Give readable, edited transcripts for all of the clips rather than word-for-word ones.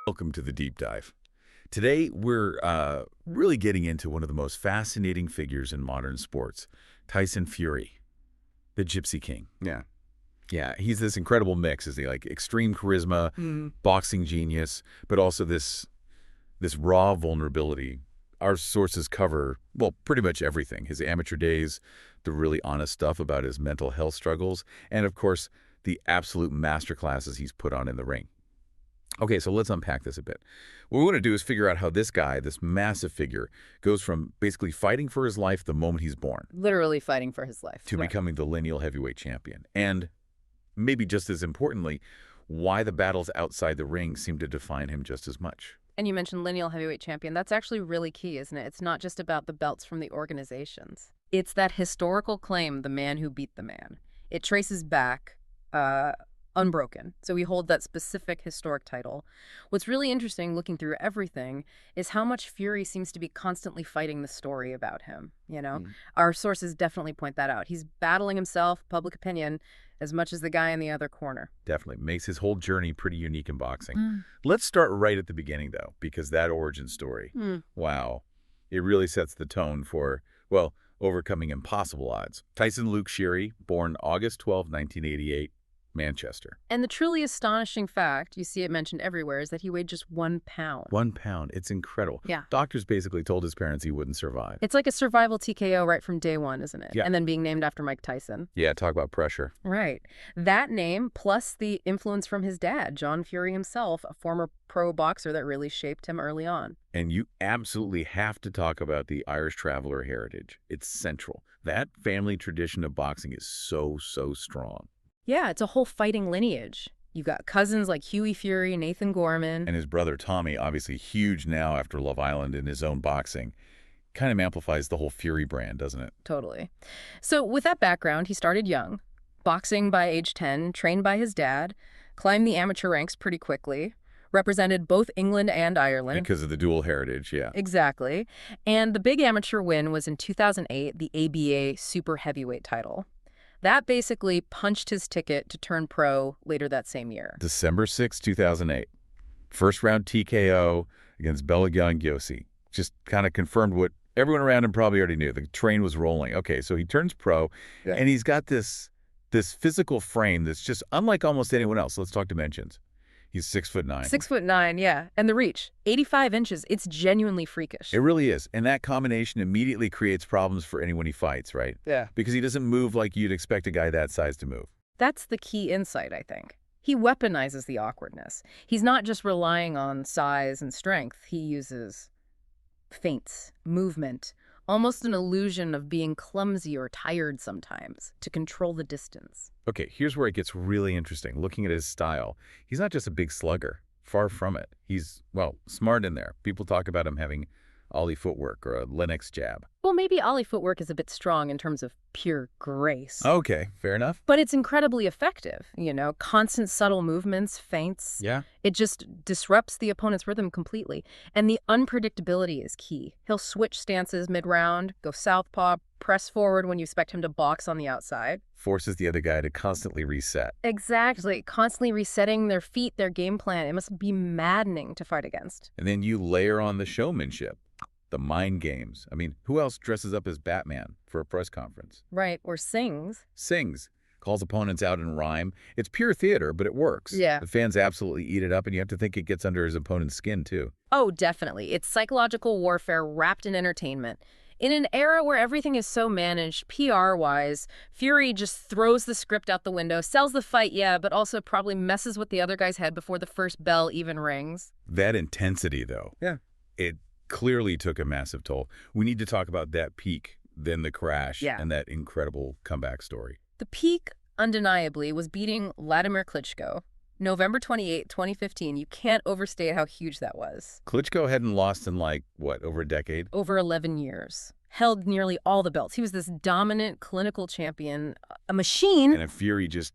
Welcome to the deep dive. Today, we're really getting into one of the most fascinating figures in modern sports, Tyson Fury, the Gypsy King. Yeah. Yeah, he's this incredible mix, isn't he? Like extreme charisma, boxing genius, but also this raw vulnerability. Our sources cover, well, pretty much everything. His amateur days, the really honest stuff about his mental health struggles, and of course, the absolute masterclasses he's put on in the ring. Okay, so let's unpack this a bit. What we want to do is figure out how this guy, this massive figure, goes from basically fighting for his life the moment he's born Literally fighting for his life. to Right. becoming the lineal heavyweight champion. And maybe just as importantly, why the battles outside the ring seem to define him just as much. And you mentioned lineal heavyweight champion. That's actually really key, isn't it? It's not just about the belts from the organizations. It's that historical claim, the man who beat the man. It traces back unbroken. So we hold that specific historic title. What's really interesting looking through everything is how much Fury seems to be constantly fighting the story about him, you know? Our sources definitely point that out. He's battling himself, public opinion, as much as the guy in the other corner. Definitely makes his whole journey pretty unique in boxing. Let's start right at the beginning, though, because that origin story, wow, it really sets the tone for, well, overcoming impossible odds. Tyson Luke Fury, born August 12, 1988, Manchester. And the truly astonishing fact, you see it mentioned everywhere, is that he weighed just 1 pound. 1 pound. It's incredible. Yeah. Doctors basically told his parents he wouldn't survive. It's like a survival TKO right from day one, isn't it? Yeah. And then being named after Mike Tyson. Yeah, talk about pressure. Right. That name, plus the influence from his dad, John Fury himself, a former pro boxer that really shaped him early on. And you absolutely have to talk about the Irish traveler heritage. It's central. That family tradition of boxing is so strong. Yeah, it's a whole fighting lineage. You've got cousins like Huey Fury, Nathan Gorman. And his brother Tommy, obviously huge now after Love Island in his own boxing, kind of amplifies the whole Fury brand, doesn't it? Totally. So with that background, he started young, boxing by age 10, trained by his dad, climbed the amateur ranks pretty quickly, represented both England and Ireland. Because of the dual heritage, yeah. Exactly. And the big amateur win was in 2008, the ABA super heavyweight title. That basically punched his ticket to turn pro later that same year. December 6, 2008. First round TKO against Belagan Gypsy. Just kind of confirmed what everyone around him probably already knew. The train was rolling. Okay, so he turns pro, and he's got this physical frame that's just unlike almost anyone else. Let's talk dimensions. He's 6'9". 6'9", yeah. And the reach, 85 inches. It's genuinely freakish. It really is. And that combination immediately creates problems for anyone he fights, right? Yeah. Because he doesn't move like you'd expect a guy that size to move. That's the key insight, I think. He weaponizes the awkwardness. He's not just relying on size and strength. He uses feints, movement, almost an illusion of being clumsy or tired sometimes to control the distance. Okay, here's where it gets really interesting. Looking at his style, he's not just a big slugger. Far from it. He's, well, smart in there. People talk about him having Ollie footwork or a Lennox jab. Well, maybe Ollie footwork is a bit strong in terms of pure grace. Okay, fair enough. But it's incredibly effective, you know, constant subtle movements, feints. Yeah. It just disrupts the opponent's rhythm completely. And the unpredictability is key. He'll switch stances mid-round, go southpaw, press forward when you expect him to box on the outside. Forces the other guy to constantly reset. Exactly. Constantly resetting their feet, their game plan. It must be maddening to fight against. And then you layer on the showmanship, the mind games. I mean, who else dresses up as Batman for a press conference? Right. Or sings. Sings. Calls opponents out in rhyme. It's pure theater, but it works. Yeah. The fans absolutely eat it up, and you have to think it gets under his opponent's skin, too. Oh, definitely. It's psychological warfare wrapped in entertainment. In an era where everything is so managed, PR-wise, Fury just throws the script out the window, sells the fight, yeah, but also probably messes with the other guy's head before the first bell even rings. That intensity, though, it clearly took a massive toll. We need to talk about that peak, then the crash, and that incredible comeback story. The peak, undeniably, was beating Vladimir Klitschko. November 28, 2015. You can't overstate how huge that was. Klitschko hadn't lost in, like, what, over a decade? Over 11 years. Held nearly all the belts. He was this dominant clinical champion, a machine. And if Fury just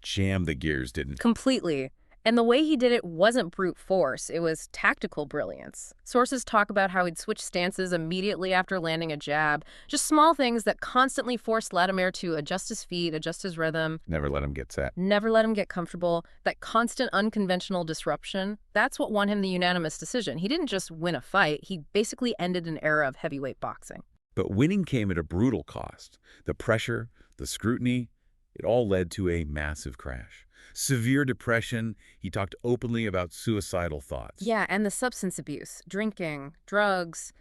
jammed the gears, didn't? Completely. And the way he did it wasn't brute force, it was tactical brilliance. Sources talk about how he'd switch stances immediately after landing a jab, just small things that constantly forced Latimer to adjust his feet, adjust his rhythm, Never let him get set. never let him get comfortable. That constant unconventional disruption, that's what won him the unanimous decision. He didn't just win a fight, he basically ended an era of heavyweight boxing. But winning came at a brutal cost. The pressure, the scrutiny, it all led to a massive crash. Severe depression. He talked openly about suicidal thoughts. Yeah, and the substance abuse, drinking, drugs.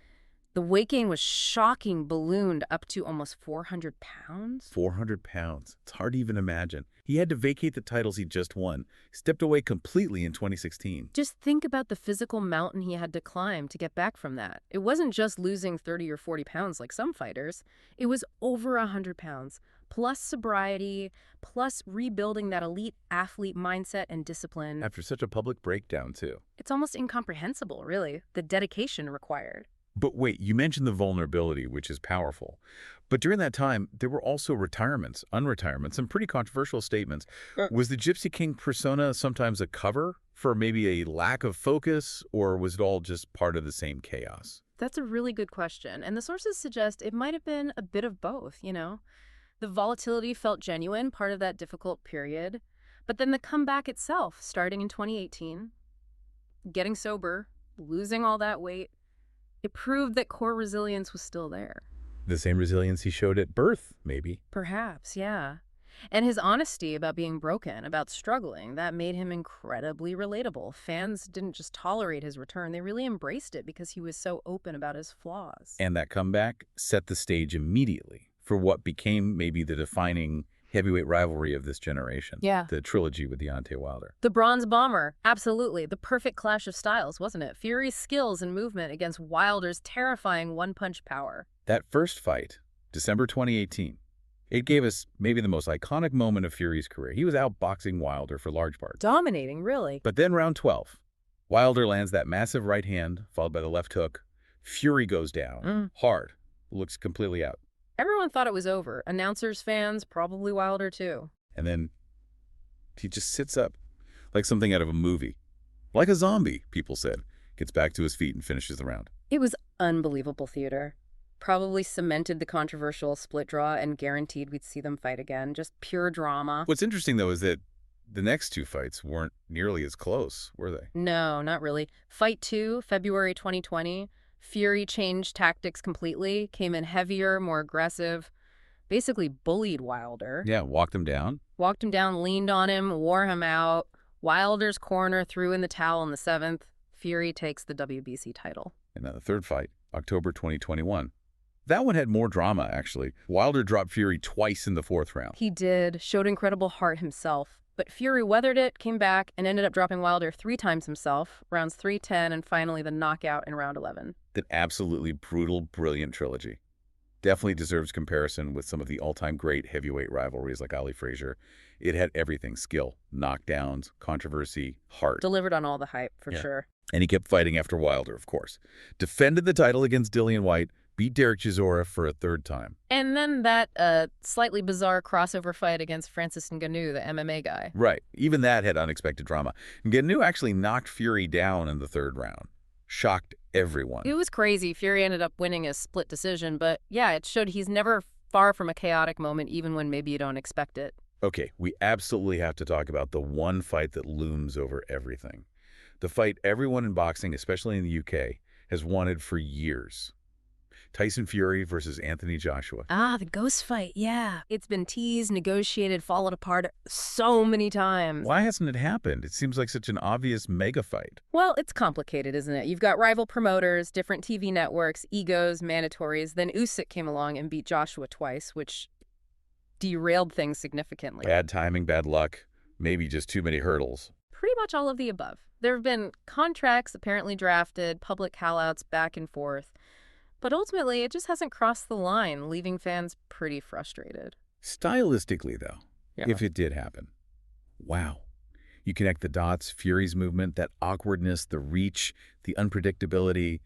The weight gain was shocking, ballooned up to almost 400 pounds. 400 pounds. It's hard to even imagine. He had to vacate the titles he just won, stepped away completely in 2016. Just think about the physical mountain he had to climb to get back from that. It wasn't just losing 30 or 40 pounds like some fighters. It was over 100 pounds, plus sobriety, plus rebuilding that elite athlete mindset and discipline. After such a public breakdown, too. It's almost incomprehensible, really, the dedication required. But wait, you mentioned the vulnerability, which is powerful. But during that time, there were also retirements, unretirements, and pretty controversial statements. Was the Gypsy King persona sometimes a cover for maybe a lack of focus, or was it all just part of the same chaos? That's a really good question, and the sources suggest it might have been a bit of both, you know? The volatility felt genuine, part of that difficult period. But then the comeback itself, starting in 2018, getting sober, losing all that weight, it proved that core resilience was still there. The same resilience he showed at birth, maybe. Perhaps, yeah. And his honesty about being broken, about struggling, that made him incredibly relatable. Fans didn't just tolerate his return, they really embraced it because he was so open about his flaws. And that comeback set the stage immediately for what became maybe the defining heavyweight rivalry of this generation. Yeah. The trilogy with Deontay Wilder. The Bronze Bomber, absolutely. The perfect clash of styles, wasn't it? Fury's skills and movement against Wilder's terrifying one-punch power. That first fight, December 2018, it gave us maybe the most iconic moment of Fury's career. He was outboxing Wilder for large parts. Dominating, really. But then round 12, Wilder lands that massive right hand, followed by the left hook. Fury goes down, hard, looks completely out. Everyone thought it was over. Announcers, fans, probably Wilder too. And then he just sits up like something out of a movie. Like a zombie, people said. Gets back to his feet and finishes the round. It was unbelievable theater. Probably cemented the controversial split draw and guaranteed we'd see them fight again. Just pure drama. What's interesting, though, is that the next two fights weren't nearly as close, were they? No, not really. Fight 2, February 2020. Fury changed tactics completely, came in heavier, more aggressive, basically bullied Wilder. Yeah, walked him down. Walked him down, leaned on him, wore him out. Wilder's corner threw in the towel in the 7th. Fury takes the WBC title. And then the third fight, October 2021. That one had more drama, actually. Wilder dropped Fury twice in the 4th round. He did, showed incredible heart himself. But Fury weathered it, came back, and ended up dropping Wilder 3 times himself, rounds 3, 10, and finally the knockout in round 11. That absolutely brutal, brilliant trilogy. Definitely deserves comparison with some of the all-time great heavyweight rivalries like Ali Frazier. It had everything: skill, knockdowns, controversy, heart. Delivered on all the hype, for sure. And he kept fighting after Wilder, of course. Defended the title against Dillian Whyte, beat Derek Chisora for a 3rd time. And then that slightly bizarre crossover fight against Francis Ngannou, the MMA guy. Right. Even that had unexpected drama. Ngannou actually knocked Fury down in the 3rd round. Shocked everyone. It was crazy. Fury ended up winning a split decision, but yeah, it showed he's never far from a chaotic moment, even when maybe you don't expect it. Okay, we absolutely have to talk about the one fight that looms over everything. The fight everyone in boxing, especially in the UK, has wanted for years. Tyson Fury versus Anthony Joshua. Ah, the ghost fight, yeah. It's been teased, negotiated, followed apart so many times. Why hasn't it happened? It seems like such an obvious mega fight. Well, it's complicated, isn't it? You've got rival promoters, different TV networks, egos, mandatories. Then Usyk came along and beat Joshua twice, which derailed things significantly. Bad timing, bad luck, maybe just too many hurdles. Pretty much all of the above. There have been contracts apparently drafted, public callouts back and forth. But ultimately, it just hasn't crossed the line, leaving fans pretty frustrated. Stylistically, though, if it did happen, wow. You connect the dots, Fury's movement, that awkwardness, the reach, the unpredictability.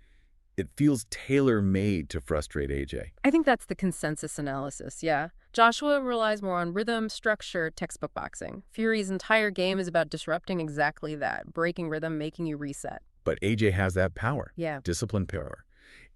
It feels tailor-made to frustrate AJ. I think that's the consensus analysis, yeah. Joshua relies more on rhythm, structure, textbook boxing. Fury's entire game is about disrupting exactly that, breaking rhythm, making you reset. But AJ has that power, Yeah. discipline power,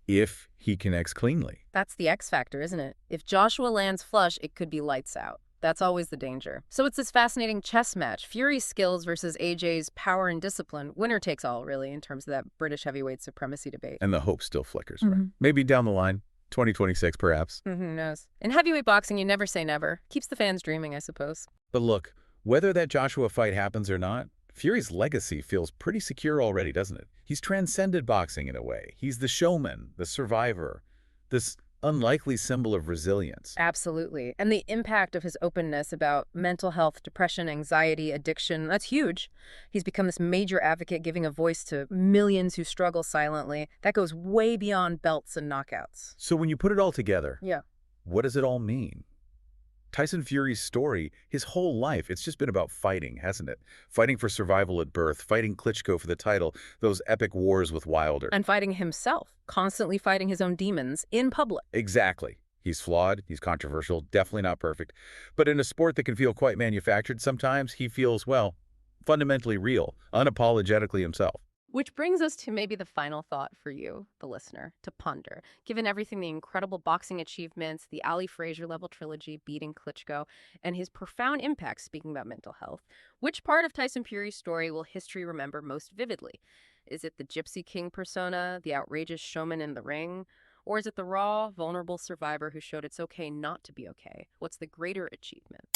if he connects cleanly. That's the X factor, isn't it? If Joshua lands flush, it could be lights out. That's always the danger. So it's this fascinating chess match. Fury's skills versus AJ's power and discipline. Winner takes all, really, in terms of that British heavyweight supremacy debate. And the hope still flickers, right? Maybe down the line, 2026 perhaps. Who knows? In heavyweight boxing, you never say never. Keeps the fans dreaming, I suppose. But look, whether that Joshua fight happens or not, Fury's legacy feels pretty secure already, doesn't it? He's transcended boxing in a way. He's the showman, the survivor, this unlikely symbol of resilience. Absolutely. And the impact of his openness about mental health, depression, anxiety, addiction, that's huge. He's become this major advocate, giving a voice to millions who struggle silently. That goes way beyond belts and knockouts. So when you put it all together, Yeah. what does it all mean? Tyson Fury's story, his whole life, it's just been about fighting, hasn't it? Fighting for survival at birth, fighting Klitschko for the title, those epic wars with Wilder. And fighting himself, constantly fighting his own demons in public. Exactly. He's flawed, he's controversial, definitely not perfect. But in a sport that can feel quite manufactured sometimes, he feels, well, fundamentally real, unapologetically himself. Which brings us to maybe the final thought for you, the listener, to ponder. Given everything, the incredible boxing achievements, the Ali Frazier-level trilogy beating Klitschko, and his profound impact, speaking about mental health, which part of Tyson Fury's story will history remember most vividly? Is it the Gypsy King persona, the outrageous showman in the ring? Or is it the raw, vulnerable survivor who showed it's okay not to be okay? What's the greater achievement?